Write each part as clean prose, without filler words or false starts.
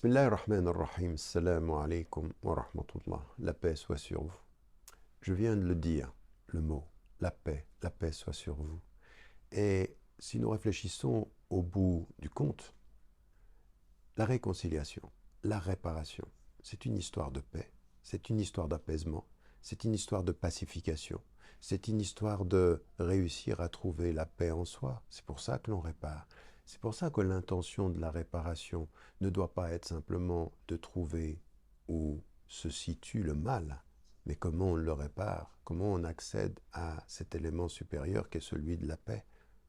Bismillahirrahmanirrahim. Assalamu alaikum wa rahmatullah. La paix soit sur vous. Je viens de le dire, le mot, la paix soit sur vous. Et si nous réfléchissons au bout du compte, la réconciliation, la réparation, c'est une histoire de paix, c'est une histoire d'apaisement, c'est une histoire de pacification, c'est une histoire de réussir à trouver la paix en soi. C'est pour ça que l'on répare. C'est pour ça que l'intention de la réparation ne doit pas être simplement de trouver où se situe le mal, mais comment on le répare, comment on accède à cet élément supérieur qui est celui de la paix.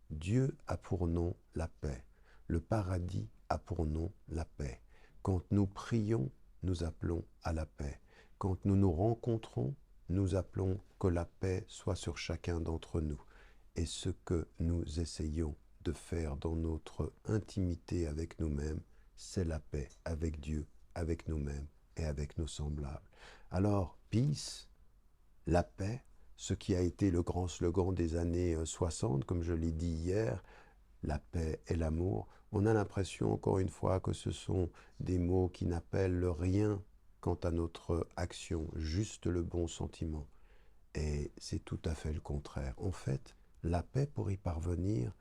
Dieu a pour nom la paix. Le paradis a pour nom la paix. Quand nous prions, nous appelons à la paix. Quand nous nous rencontrons, nous appelons que la paix soit sur chacun d'entre nous. Et ce que nous essayons de faire dans notre intimité avec nous-mêmes, c'est la paix avec Dieu, avec nous-mêmes et avec nos semblables. Alors, peace, la paix, ce qui a été le grand slogan des années 60, comme je l'ai dit hier, la paix et l'amour, on a l'impression encore une fois que ce sont des mots qui n'appellent rien quant à notre action, juste le bon sentiment. Et c'est tout à fait le contraire. En fait, la paix, pour y parvenir,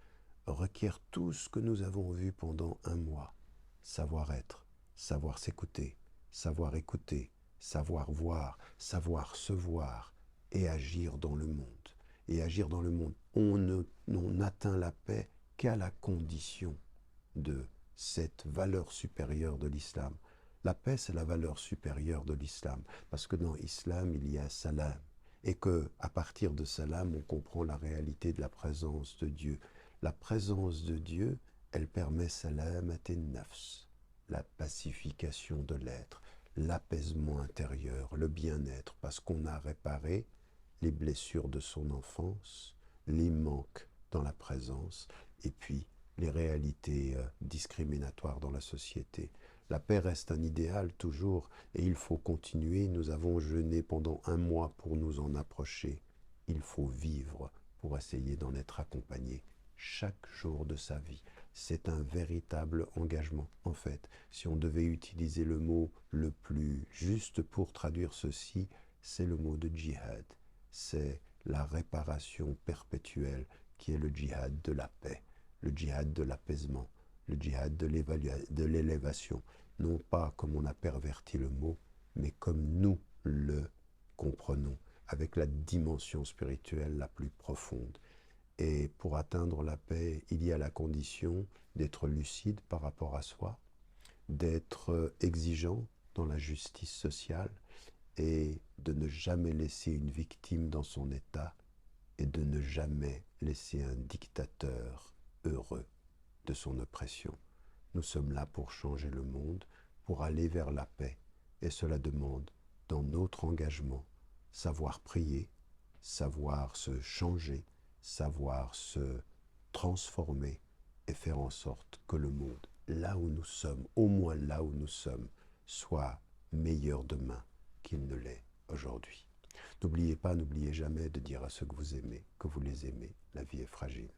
requiert tout ce que nous avons vu pendant un mois. Savoir être, savoir s'écouter, savoir écouter, savoir voir, savoir se voir et agir dans le monde. Et agir dans le monde, on n'atteint la paix qu'à la condition de cette valeur supérieure de l'islam. La paix, c'est la valeur supérieure de l'islam, parce que dans l'islam, il y a salam, et que à partir de salam, on comprend la réalité de la présence de Dieu. La présence de Dieu, elle permet salamat nafs, la pacification de l'être, l'apaisement intérieur, le bien-être, parce qu'on a réparé les blessures de son enfance, les manques dans la présence, et puis les réalités discriminatoires dans la société. La paix reste un idéal toujours, et il faut continuer. Nous avons jeûné pendant un mois pour nous en approcher. Il faut vivre pour essayer d'en être accompagné chaque jour de sa vie. C'est un véritable engagement. En fait, si on devait utiliser le mot le plus juste pour traduire ceci, c'est le mot de djihad. C'est la réparation perpétuelle qui est le djihad de la paix, le djihad de l'apaisement, le djihad de l'élévation. Non pas comme on a perverti le mot, mais comme nous le comprenons, avec la dimension spirituelle la plus profonde. Et pour atteindre la paix, il y a la condition d'être lucide par rapport à soi, d'être exigeant dans la justice sociale et de ne jamais laisser une victime dans son état et de ne jamais laisser un dictateur heureux de son oppression. Nous sommes là pour changer le monde, pour aller vers la paix, et cela demande, dans notre engagement, savoir prier, savoir se changer, savoir se transformer et faire en sorte que le monde, là où nous sommes, au moins là où nous sommes, soit meilleur demain qu'il ne l'est aujourd'hui. N'oubliez pas, n'oubliez jamais de dire à ceux que vous aimez, que vous les aimez. La vie est fragile.